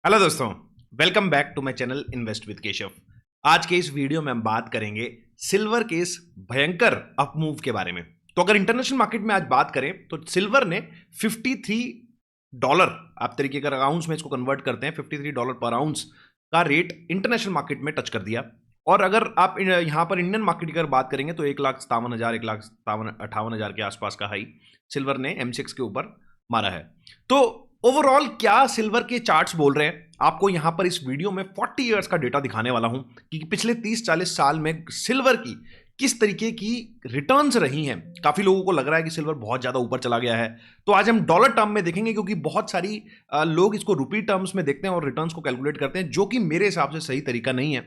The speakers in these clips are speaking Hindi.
हेलो दोस्तों, welcome back to my channel invest with Keshav. आज के इस वीडियो में हम बात करेंगे सिल्वर के इस भयंकर अपमूव के बारे में। तो अगर इंटरनेशनल मार्केट में आज बात करें तो सिल्वर ने $53, आप तरीके का आउंस में इसको कन्वर्ट करते हैं, $53 पर आउंस का रेट इंटरनेशनल मार्केट में टच कर दिया। और अगर आप यहां पर इंडियन मार्केट की अगर बात करेंगे तो 1,57,000 1,58,000 के आसपास का हाई सिल्वर ने M6 के ऊपर मारा है। तो ओवरऑल क्या सिल्वर के चार्ट्स बोल रहे हैं, आपको यहां पर इस वीडियो में 40 इयर्स का डेटा दिखाने वाला हूं कि पिछले 30-40 साल में सिल्वर की किस तरीके की रिटर्न्स रही हैं। काफी लोगों को लग रहा है कि सिल्वर बहुत ज्यादा ऊपर चला गया है, तो आज हम डॉलर टर्म में देखेंगे, क्योंकि बहुत सारी लोग इसको रुपी टर्म्स में देखते हैं और रिटर्न्स को कैलकुलेट करते हैं, जो कि मेरे हिसाब से सही तरीका नहीं है।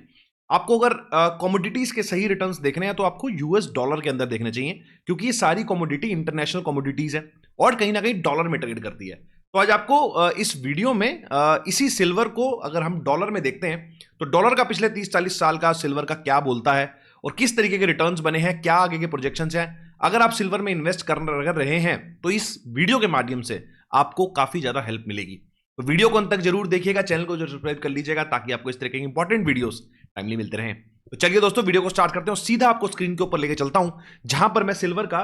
आपको अगर कमोडिटीज के सही रिटर्न्स देखने हैं तो आपको यूएस डॉलर के अंदर देखने चाहिए, क्योंकि ये सारी कमोडिटी इंटरनेशनल कमोडिटीज है और कहीं ना कहीं डॉलर में ट्रेड करती है। तो आज आपको इस वीडियो में इसी सिल्वर को अगर हम डॉलर में देखते हैं तो डॉलर का पिछले 30-40 साल का सिल्वर का क्या बोलता है और किस तरीके के रिटर्न्स बने हैं, क्या आगे के प्रोजेक्शंस हैं। अगर आप सिल्वर में इन्वेस्ट कर रहे हैं तो इस वीडियो के माध्यम से आपको काफी ज्यादा हेल्प मिलेगी। तो वीडियो को अंत तक जरूर देखिएगा, चैनल को जरूर सब्सक्राइब कर लीजिएगा ताकि आपको इस तरह के इंपॉर्टेंट वीडियोस टाइमली मिलते रहें। तो चलिए दोस्तों, वीडियो को स्टार्ट करते हैं और सीधा आपको स्क्रीन के ऊपर लेके चलता हूं, जहां पर मैं सिल्वर का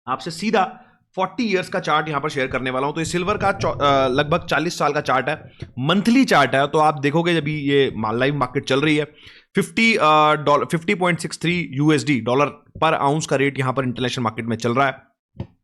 आपसे सीधा 40 इयर्स का चार्ट यहां पर शेयर करने वाला हूं। तो ये सिल्वर का लगभग 40 साल का चार्ट है, मंथली चार्ट है। तो आप देखोगे जब ये लाइव मार्केट चल रही है, 50.63 यूएसडी डॉलर पर आउंस का रेट यहां पर इंटरनेशनल मार्केट में चल रहा है।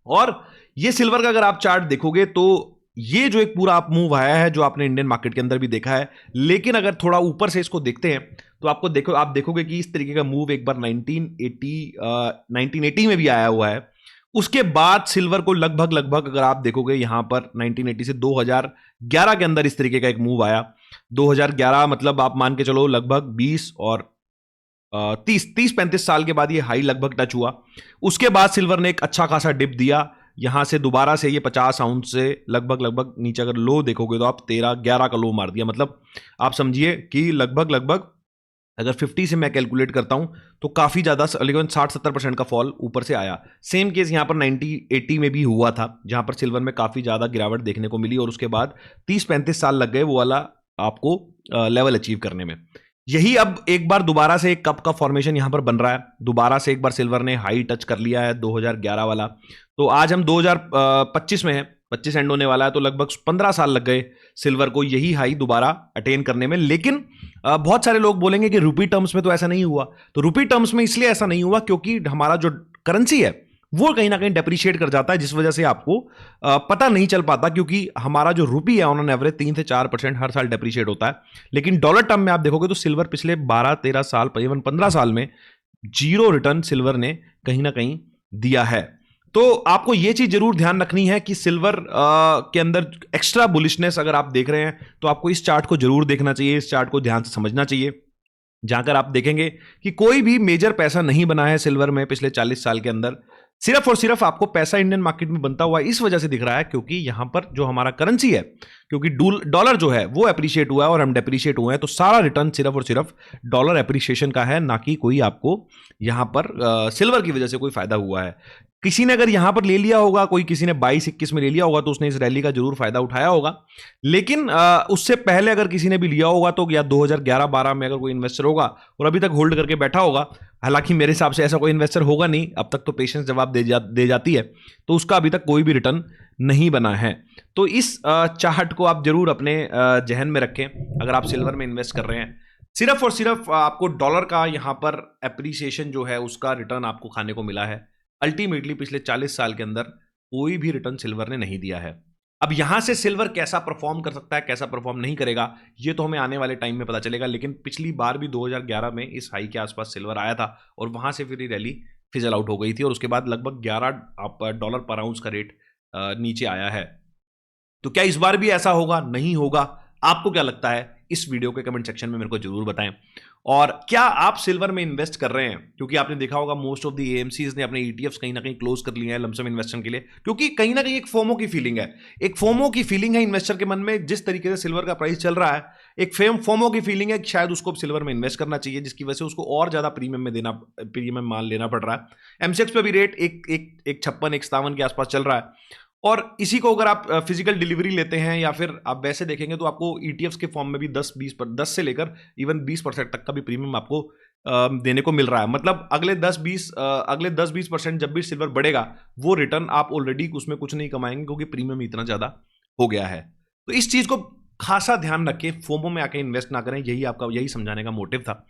और ये सिल्वर का अगर आप चार्ट देखोगे तो ये जो एक पूरा अप मूव आया है, जो आपने इंडियन मार्केट के अंदर भी देखा है, लेकिन अगर थोड़ा ऊपर से इसको देखते हैं तो आप देखोगे कि इस तरीके का मूव एक बार 1980 में भी आया हुआ है। उसके बाद सिल्वर को लगभग अगर आप देखोगे यहां पर 1980 से 2011 के अंदर इस तरीके का एक मूव आया। 2011 मतलब आप मान के चलो लगभग 20 और 30-35 साल के बाद ये हाई लगभग टच हुआ। उसके बाद सिल्वर ने एक अच्छा खासा डिप दिया, यहां से दोबारा से ये 50 आउंस से लगभग नीचे अगर लो देखोगे तो आप 13-11 का लो मार दिया। मतलब आप समझिए कि लगभग अगर 50 से मैं कैलकुलेट करता हूं तो काफी ज्यादा 60-70% का फॉल ऊपर से आया। सेम केस यहां पर 1980 में भी हुआ था, जहां पर सिल्वर में काफी ज्यादा गिरावट देखने को मिली और उसके बाद 30-35 साल लग गए वो वाला आपको लेवल अचीव करने में। यही अब एक बार दोबारा से एक कप का फॉर्मेशन यहां पर बन रहा है, दोबारा से एक बार सिल्वर ने हाई टच कर लिया है 2011 वाला। तो आज हम 2025 में है, 25 एंड होने वाला है, तो लगभग 15 साल लग गए सिल्वर को यही हाई दोबारा अटेन करने में। लेकिन बहुत सारे लोग बोलेंगे कि रुपी टर्म्स में तो ऐसा नहीं हुआ। तो रुपी टर्म्स में इसलिए ऐसा नहीं हुआ क्योंकि हमारा जो करेंसी है वो कहीं ना कहीं डेप्रिशिएट कर जाता है, जिस वजह से आपको पता नहीं चल पाता, क्योंकि हमारा जो रुपी है ऑन एवरेज 3 से 4% हर साल डेप्रिशिएट होता है। लेकिन डॉलर टर्म में आप देखोगे तो सिल्वर पिछले 12-13 साल, इवन 15 साल में जीरो रिटर्न सिल्वर ने कहीं ना कहीं दिया है। तो आपको यह चीज जरूर ध्यान रखनी है कि सिल्वर के अंदर एक्स्ट्रा बुलिशनेस अगर आप देख रहे हैं तो आपको इस चार्ट को जरूर देखना चाहिए, इस चार्ट को ध्यान से समझना चाहिए, जाकर आप देखेंगे कि कोई भी मेजर पैसा नहीं बना है सिल्वर में पिछले 40 साल के अंदर। सिर्फ और सिर्फ आपको पैसा इंडियन मार्केट में बनता हुआ इस वजह से दिख रहा है क्योंकि यहां पर जो हमारा करेंसी है, क्योंकि डॉलर जो है वो अप्रिशिएट हुआ है और हम डेप्रिशिएट हुए हैं, तो सारा रिटर्न सिर्फ और सिर्फ डॉलर अप्रिशिएशन का है, ना कि कोई आपको यहां पर सिल्वर की वजह से कोई फायदा हुआ है। किसी ने अगर यहां पर ले लिया होगा, कोई किसी ने 22-21 में ले लिया होगा तो उसने इस रैली का जरूर फायदा उठाया होगा। लेकिन उससे पहले अगर किसी ने भी लिया होगा तो या 2011-12 में अगर कोई इन्वेस्टर होगा और अभी तक होल्ड करके बैठा होगा, हालांकि मेरे हिसाब से ऐसा कोई इन्वेस्टर होगा नहीं, अब तक तो पेशेंस जवाब दे जाती है, तो उसका अभी तक कोई भी रिटर्न नहीं बना है। तो इस चार्ट को आप जरूर अपने जहन में रखें अगर आप सिल्वर में इन्वेस्ट कर रहे हैं। सिर्फ और सिर्फ आपको डॉलर का यहां पर एप्रिसिएशन जो है उसका रिटर्न आपको खाने को मिला है। अल्टीमेटली पिछले 40 साल के अंदर कोई भी रिटर्न सिल्वर ने नहीं दिया है। अब यहां से सिल्वर कैसा परफॉर्म कर सकता है, कैसा परफॉर्म नहीं करेगा, ये तो हमें आने वाले टाइम में पता चलेगा। लेकिन पिछली बार भी 2011 में इस हाई के आसपास सिल्वर आया था और वहां से फिर रैली फिजल आउट हो गई थी और उसके बाद लगभग $11 पर आउंस का रेट नीचे आया है। तो क्या इस बार भी ऐसा होगा, नहीं होगा? आपको क्या लगता है? इस वीडियो के कमेंट सेक्शन में मेरे को जरूर बताएं। और क्या आप सिल्वर में इन्वेस्ट कर रहे हैं? क्योंकि आपने देखा होगा मोस्ट ऑफ द एएमसीज ने अपने ईटीएफ्स कहीं ना कहीं क्लोज कर लिए हैं लमसम इन्वेस्टमेंट के लिए, क्योंकि कहीं ना कहीं एक फोमो की फीलिंग है। एक फोमो की फीलिंग है इन्वेस्टर के मन में, जिस तरीके से सिल्वर का प्राइस चल रहा है, एक फोमो की फीलिंग है कि शायद उसको सिल्वर में इन्वेस्ट करना चाहिए, जिसकी वजह से उसको और ज्यादा प्रीमियम माल लेना पड़ रहा है। एमसेक्स पे भी रेट एक 56-57 के आसपास चल रहा है और इसी को अगर आप फिजिकल डिलीवरी लेते हैं या फिर आप वैसे देखेंगे तो आपको ईटीएफ्स के फॉर्म में भी 10 से लेकर इवन 20% तक का भी प्रीमियम आपको देने को मिल रहा है। मतलब अगले 10-20% जब भी सिल्वर बढ़ेगा वो रिटर्न आप ऑलरेडी उसमें कुछ नहीं कमाएंगे क्योंकि प्रीमियम इतना ज्यादा हो गया है। तो इस चीज को खासा ध्यान रखें, फोमो में आके इन्वेस्ट ना करें, यही समझाने का मोटिव था।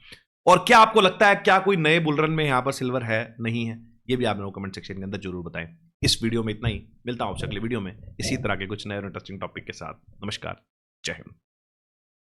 और क्या आपको लगता है क्या कोई नए बुलरन में यहां पर सिल्वर है, नहीं है, ये भी आप मेरे को कमेंट सेक्शन के अंदर जरूर बताएं। इस वीडियो में इतना ही, मिलता हूं आपसे अगले वीडियो में इसी तरह के कुछ नए और इंटरेस्टिंग टॉपिक के साथ। नमस्कार, जय हिंद।